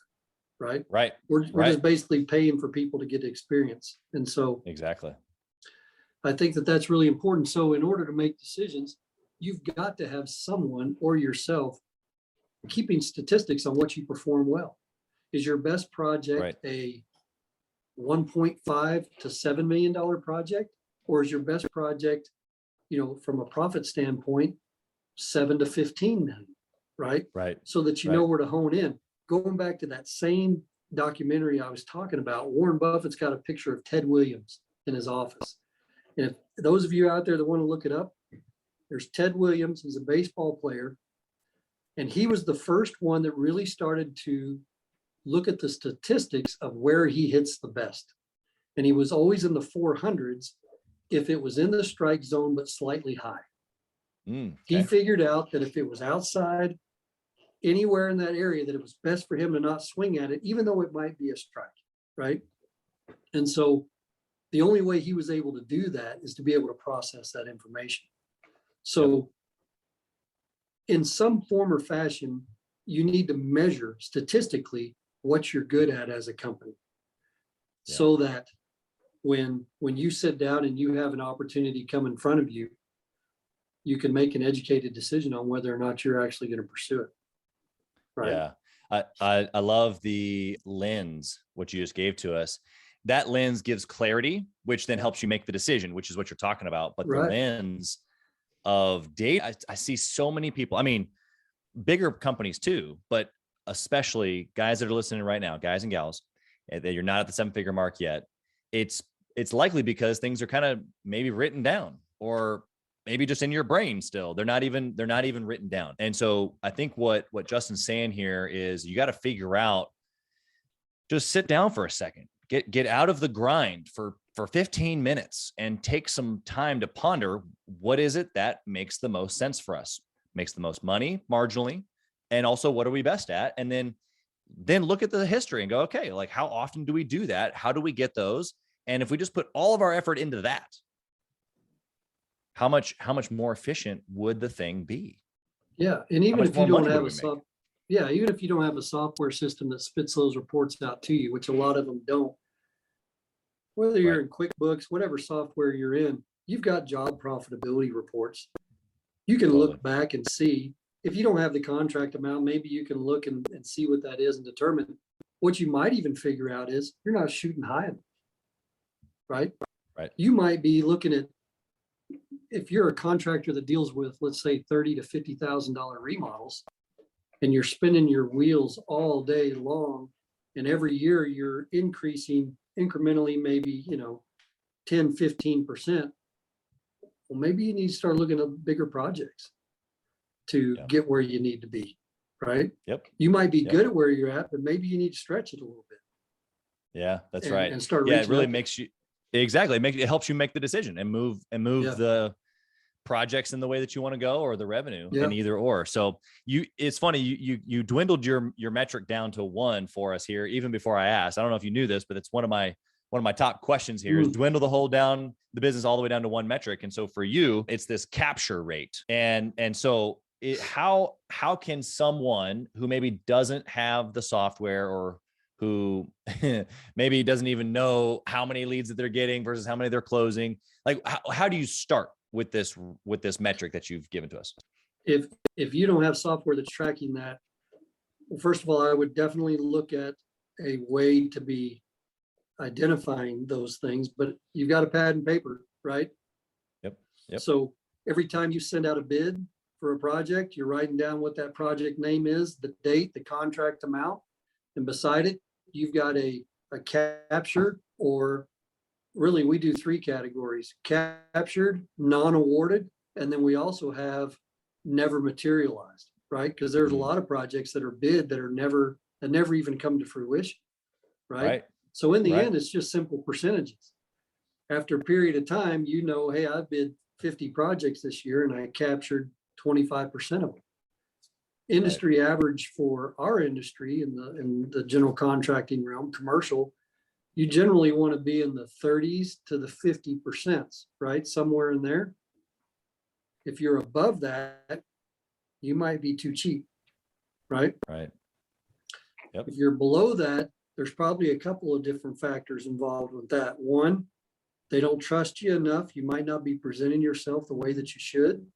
Speaker 2: right?
Speaker 3: Right.
Speaker 2: We're just basically paying for people to get experience. And so
Speaker 3: exactly,
Speaker 2: I think that that's really important. So in order to make decisions, you've got to have someone or yourself keeping statistics on what you perform well. Is your best project a $1.5 to $7 million project? Or is your best project, from a profit standpoint, 7 to 15 million, right?
Speaker 3: Right.
Speaker 2: So that you know where to hone in. Going back to that same documentary I was talking about, Warren Buffett's got a picture of Ted Williams in his office. And if those of you out there that want to look it up, there's Ted Williams. He's a baseball player. And he was the first one that really started to look at the statistics of where he hits the best. And he was always in the 400s. If it was in the strike zone, but slightly high. He figured out that if it was outside, anywhere in that area, that it was best for him to not swing at it, even though it might be a strike, right? And so The only way he was able to do that is to be able to process that information. So in some form or fashion, you need to measure statistically what you're good at as a company, so that when you sit down and you have an opportunity come in front of you, you can make an educated decision on whether or not you're actually going to pursue it. Right.
Speaker 3: Yeah. I love the lens, what you just gave to us. That lens gives clarity, which then helps you make the decision, which is what you're talking about. But the lens of data, I see so many people, I mean, bigger companies too, but especially guys that are listening right now, guys and gals, that you're not at the 7-figure mark yet. It's likely because things are kind of maybe written down, or maybe just in your brain still. They're not even written down. And so I think what Justin's saying here is you got to figure out, just sit down for a second, get out of the grind for 15 minutes and take some time to ponder, what is it that makes the most sense for us, makes the most money marginally, and also what are we best at? And then look at the history and go, okay, like how often do we do that? How do we get those? And if we just put all of our effort into that, how much more efficient would the thing be?
Speaker 2: Yeah. And even if you don't have even if you don't have a software system that spits those reports out to you, which a lot of them don't, whether you're in QuickBooks, whatever software you're in, you've got job profitability reports. You can look back and see. If you don't have the contract amount, maybe you can look and see what that is and determine. What you might even figure out is you're not shooting high enough, right?
Speaker 3: Right.
Speaker 2: You might be looking at, if you're a contractor that deals with, let's say, $30,000 to $50,000 remodels, and you're spinning your wheels all day long, and every year you're increasing incrementally, maybe 10-15%. Well, maybe you need to start looking at bigger projects to get where you need to be, right?
Speaker 3: Yep.
Speaker 2: You might be good at where you're at, but maybe you need to stretch it a little bit.
Speaker 3: Yeah, that's right.
Speaker 2: And start.
Speaker 3: Yeah, it really makes you it helps you make the decision and move the projects in the way that you want to go, or the revenue in either or. So it's funny, you dwindled your metric down to 1 for us here, even before I asked. I don't know if you knew this, but it's one of my top questions here is dwindle the business all the way down to 1 metric. And so for you, it's this capture rate. And so how can someone who maybe doesn't have the software, or who maybe doesn't even know how many leads that they're getting versus how many they're closing, like how do you start with this metric that you've given to us?
Speaker 2: If you don't have software that's tracking that, well, first of all, I would definitely look at a way to be identifying those things, but you've got a pad and paper, right?
Speaker 3: Yep.
Speaker 2: So every time you send out a bid for a project, you're writing down what that project name is, the date, the contract amount, and beside it, you've got a captured, or really we do 3 categories: captured, non-awarded, and then we also have never materialized, right? Because there's a lot of projects that are bid that never even come to fruition, right? So in the end, it's just simple percentages. After a period of time, hey, I bid 50 projects this year and I captured 25% of them. Industry average for our industry in the general contracting realm, commercial, you generally want to be in the 30s to the 50%, right? Somewhere in there. If you're above that, you might be too cheap, right?
Speaker 3: Right. Yep.
Speaker 2: If you're below that, there's probably a couple of different factors involved with that. One, they don't trust you enough. You might not be presenting yourself the way that you should,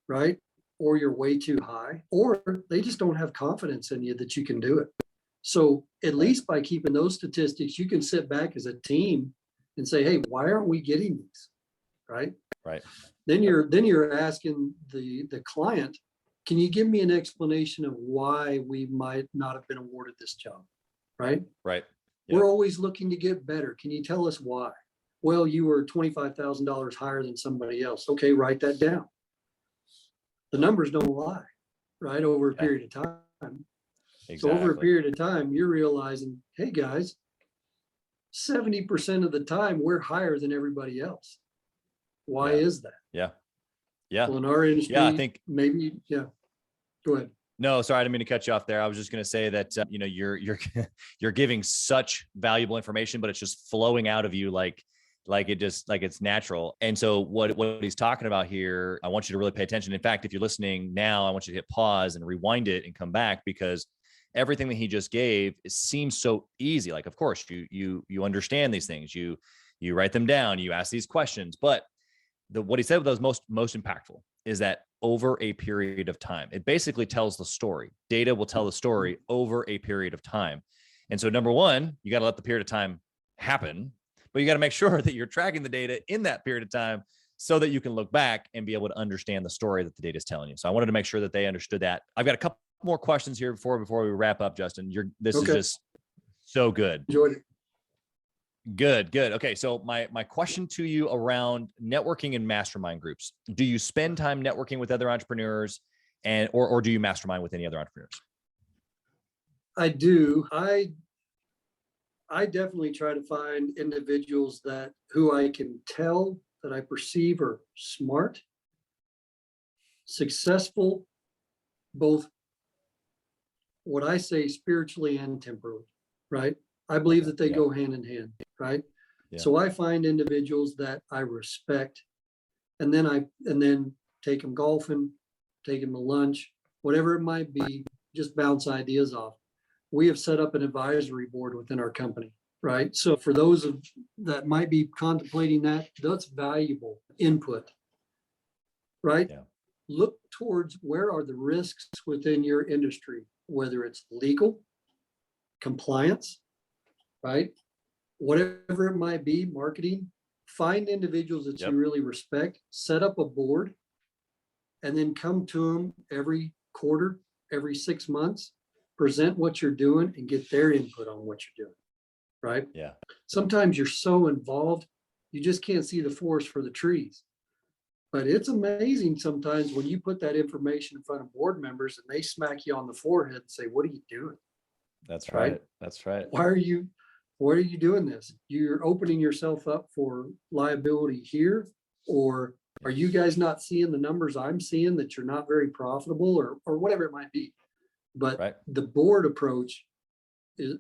Speaker 2: right? Or you're way too high, or they just don't have confidence in you that you can do it. So at least by keeping those statistics, you can sit back as a team and say, hey, why aren't we getting these? Right.
Speaker 3: Right.
Speaker 2: Then you're asking the client, can you give me an explanation of why we might not have been awarded this job? Right.
Speaker 3: Right.
Speaker 2: Yep. We're always looking to get better. Can you tell us why? Well, you were $25,000 higher than somebody else. Okay, write that down. The numbers don't lie, right? Over a period of time. Exactly. So over a period of time, you're realizing, hey guys, 70% of the time we're higher than everybody else. Why is that?
Speaker 3: Yeah. Yeah.
Speaker 2: Well, in our industry,
Speaker 3: I think
Speaker 2: maybe, go ahead.
Speaker 3: No, sorry, I didn't mean to cut you off there. I was just going to say that, you're giving such valuable information, but it's just flowing out of you like like it's natural. And so what he's talking about here, I want you to really pay attention. In fact, if you're listening now, I want you to hit pause and rewind it and come back, because everything that he just gave, it seems so easy. Like, of course, you understand these things, you write them down, you ask these questions, but what he said was most impactful is that over a period of time, it basically tells the story. Data will tell the story over a period of time. And so number one, you got to let the period of time happen, but you got to make sure that you're tracking the data in that period of time so that you can look back and be able to understand the story that the data is telling you. So I wanted to make sure that they understood that. I've got a couple more questions here before we wrap up, Justin. This is just so good.
Speaker 2: Enjoyed it.
Speaker 3: Good. Okay. So my question to you around networking and mastermind groups: do you spend time networking with other entrepreneurs, or do you mastermind with any other entrepreneurs?
Speaker 2: I do. I definitely try to find individuals who I can tell that I perceive are smart, successful, both what I say spiritually and temporally, right? I believe that they go hand in hand, right? Yeah. So I find individuals that I respect, and then take them golfing, take them to lunch, whatever it might be, just bounce ideas off. We have set up an advisory board within our company, right? So for those that might be contemplating that's valuable input, right? Yeah. Look towards where are the risks within your industry, whether it's legal, compliance, right? Whatever it might be, marketing. Find individuals that you really respect, set up a board, and then come to them every quarter, every 6 months, present what you're doing and get their input on what you're doing, right? Yeah. Sometimes you're so involved, you just can't see the forest for the trees. But it's amazing sometimes when you put that information in front of board members and they smack you on the forehead and say, "What are you doing?"
Speaker 3: That's right. That's right.
Speaker 2: Why are you doing this? You're opening yourself up for liability here, or are you guys not seeing the numbers I'm seeing that you're not very profitable, or whatever it might be? But the board approach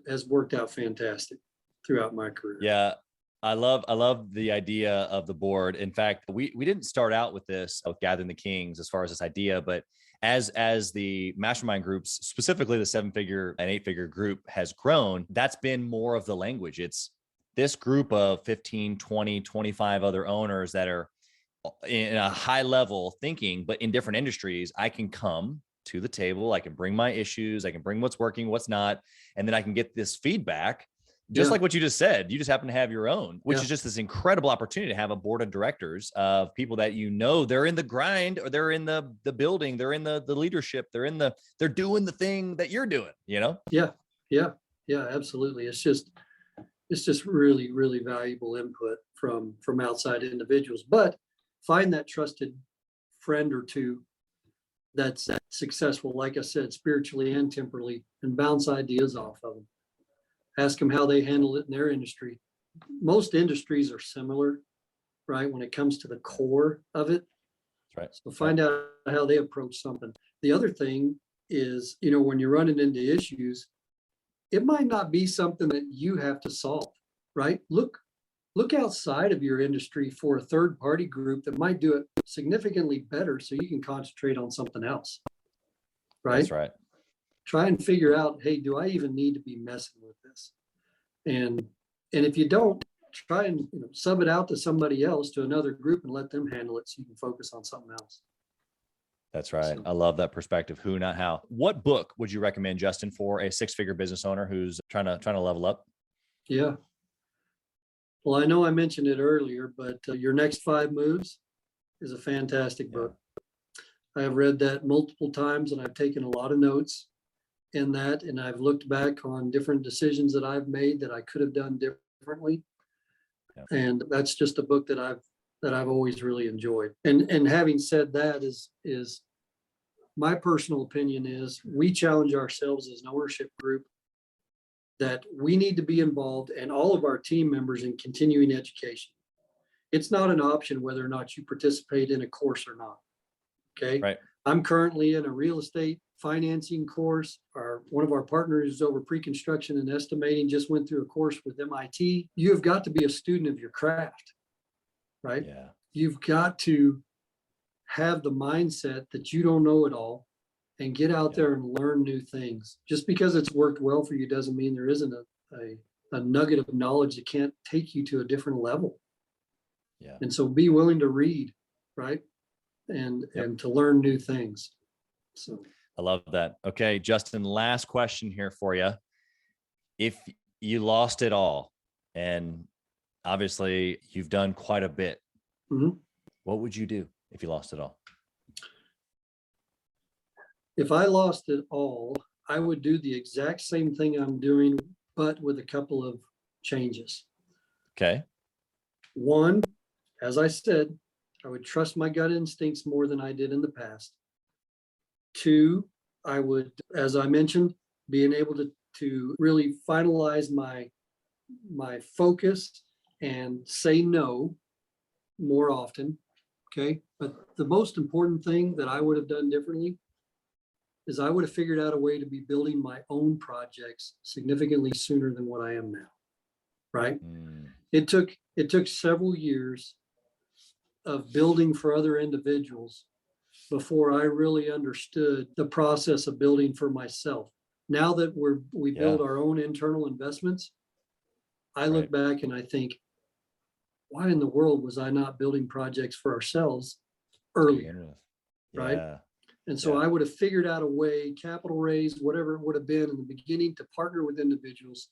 Speaker 2: has worked out fantastic throughout my career.
Speaker 3: Yeah. I love the idea of the board. In fact, we didn't start out with this, with Gathering the Kings, as far as this idea, but as the mastermind groups, specifically the 7-figure and 8-figure group, has grown, that's been more of the language. It's this group of 15, 20, 25 other owners that are in a high level thinking, but in different industries. I can come to the table, I can bring my issues, I can bring what's working, what's not, and then I can get this feedback. Just like what you just said, you just happen to have your own, which is just this incredible opportunity to have a board of directors of people that, they're in the grind, or they're in the building, they're in the leadership, they're doing the thing that you're doing,
Speaker 2: Yeah, absolutely. It's just really, really valuable input from outside individuals, but find that trusted friend or two that's successful, like I said, spiritually and temporally, and bounce ideas off of them. Ask them how they handle it in their industry. Most industries are similar, right? When it comes to the core of it.
Speaker 3: That's right.
Speaker 2: So find out how they approach something. The other thing is, when you're running into issues, it might not be something that you have to solve, right? Look outside of your industry for a third party group that might do it significantly better, so you can concentrate on something else, right?
Speaker 3: That's right.
Speaker 2: Try and figure out, hey, do I even need to be messing with this? And if you don't, try and sub it out to somebody else, to another group, and let them handle it so you can focus on something else.
Speaker 3: That's right. So, I love that perspective. Who, not how. What book would you recommend, Justin, for a 6-figure business owner who's trying to level up?
Speaker 2: Yeah. Well, I know I mentioned it earlier, but Your Next 5 Moves is a fantastic book. I have read that multiple times, and I've taken a lot of notes in that, and I've looked back on different decisions that I've made that I could have done differently. Yeah. And that's just a book that I've always really enjoyed. And having said that, is my personal opinion is we challenge ourselves as an ownership group that we need to be involved, and all of our team members, in continuing education. It's not an option whether or not you participate in a course or not. Okay.
Speaker 3: Right.
Speaker 2: I'm currently in a real estate financing course. One of our partners over pre-construction and estimating just went through a course with MIT. You have got to be a student of your craft. right?
Speaker 3: Yeah.
Speaker 2: You've got to have the mindset that you don't know it all and get out there and learn new things. Just because it's worked well for you doesn't mean there isn't a nugget of knowledge that can't take you to a different level.
Speaker 3: Yeah.
Speaker 2: And so be willing to read, right? And to learn new things. So
Speaker 3: I love that. Okay, Justin, last question here for you. If you lost it all, and obviously you've done quite a bit, what would you do if you lost it all?
Speaker 2: If I lost it all, I would do the exact same thing I'm doing, but with a couple of changes.
Speaker 3: Okay.
Speaker 2: One, as I said, I would trust my gut instincts more than I did in the past. Two, I would, as I mentioned, being able to really finalize my focus and say no more often. Okay. But the most important thing that I would have done differently is I would have figured out a way to be building my own projects significantly sooner than what I am now. Right. It took several years of building for other individuals before I really understood the process of building for myself. Now that we build our own internal investments, I look back and I think, why in the world was I not building projects for ourselves earlier? Right. And so I would have figured out a way, capital raise, whatever it would have been in the beginning, to partner with individuals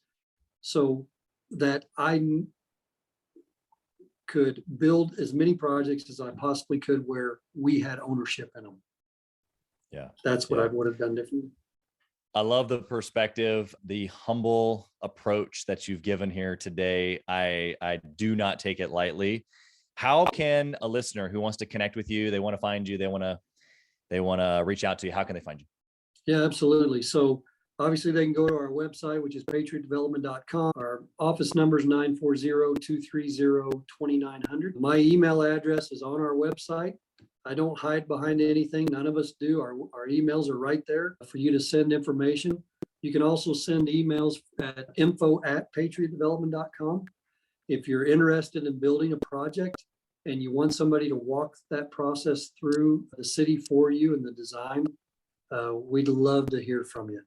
Speaker 2: so that I could build as many projects as I possibly could where we had ownership in them.
Speaker 3: Yeah.
Speaker 2: That's what I would have done differently.
Speaker 3: I love the perspective, the humble approach that you've given here today. I do not take it lightly. How can a listener who wants to connect with you, they want to find you, they want to reach out to you, how can they find you?
Speaker 2: Yeah, absolutely. So obviously they can go to our website, which is patriotdevelopment.com. Our office number is 940-230-2900. My email address is on our website. I don't hide behind anything. None of us do. Our emails are right there for you to send information. You can also send emails at info@patriotdevelopment.com. If you're interested in building a project and you want somebody to walk that process through the city for you and the design, we'd love to hear from you.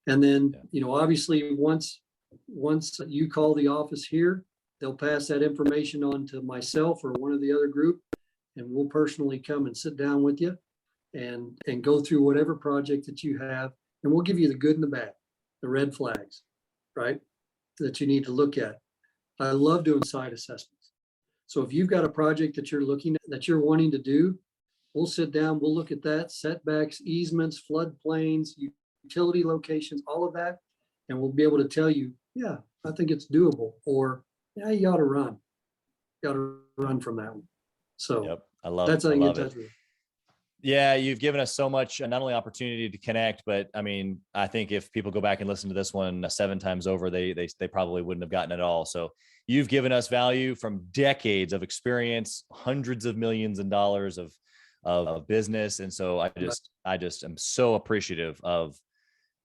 Speaker 2: And then, obviously once you call the office here, they'll pass that information on to myself or one of the other group, and we'll personally come and sit down with you and go through whatever project that you have. And we'll give you the good and the bad, the red flags, right, that you need to look at. I love doing site assessments. So if you've got a project that you're wanting to do, we'll sit down, we'll look at that, setbacks, easements, floodplains, utility locations, all of that. And we'll be able to tell you, yeah, I think it's doable, or yeah, you ought to run. You ought to run from that one. So
Speaker 3: I love
Speaker 2: that's how you get in touch with.
Speaker 3: Yeah, you've given us so much, not only opportunity to connect, but I mean, I think if people go back and listen to this one 7 times over, they probably wouldn't have gotten it all. So you've given us value from decades of experience, hundreds of millions of dollars of business. And so I just am so appreciative of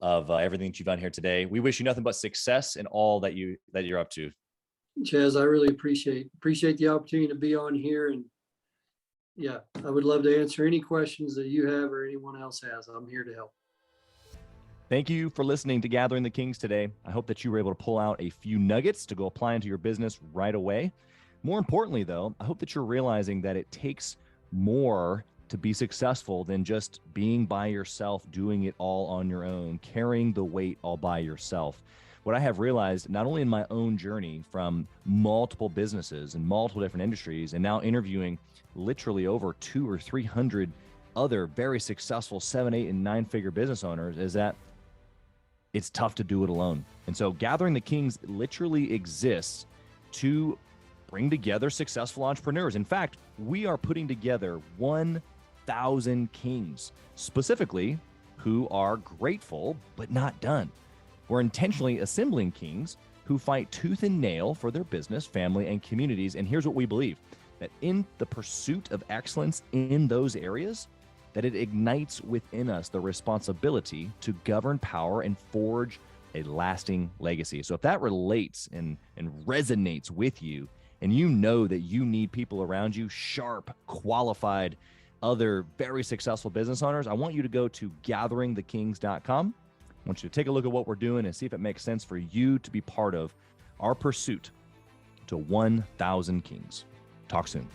Speaker 3: everything that you've done here today. We wish you nothing but success in all that you're up to.
Speaker 2: Chaz, I really appreciate the opportunity to be on here. And yeah, I would love to answer any questions that you have or anyone else has. I'm here to help.
Speaker 3: Thank you for listening to Gathering the Kings today. I hope that you were able to pull out a few nuggets to go apply into your business right away. More importantly, though, I hope that you're realizing that it takes more to be successful than just being by yourself, doing it all on your own, carrying the weight all by yourself. What I have realized, not only in my own journey from multiple businesses and multiple different industries, and now interviewing literally over 200 or 300 other very successful 7, 8, and 9-figure business owners, is that it's tough to do it alone. And so Gathering the Kings literally exists to bring together successful entrepreneurs. In fact, we are putting together 1,000 kings, specifically who are grateful but not done. We're intentionally assembling kings who fight tooth and nail for their business, family, and communities. And here's what we believe, that in the pursuit of excellence in those areas, that it ignites within us the responsibility to govern power and forge a lasting legacy. So if that relates and resonates with you, and you know that you need people around you, sharp, qualified, other very successful business owners, I want you to go to gatheringthekings.com. I want you to take a look at what we're doing and see if it makes sense for you to be part of our pursuit to 1,000 kings. Talk soon.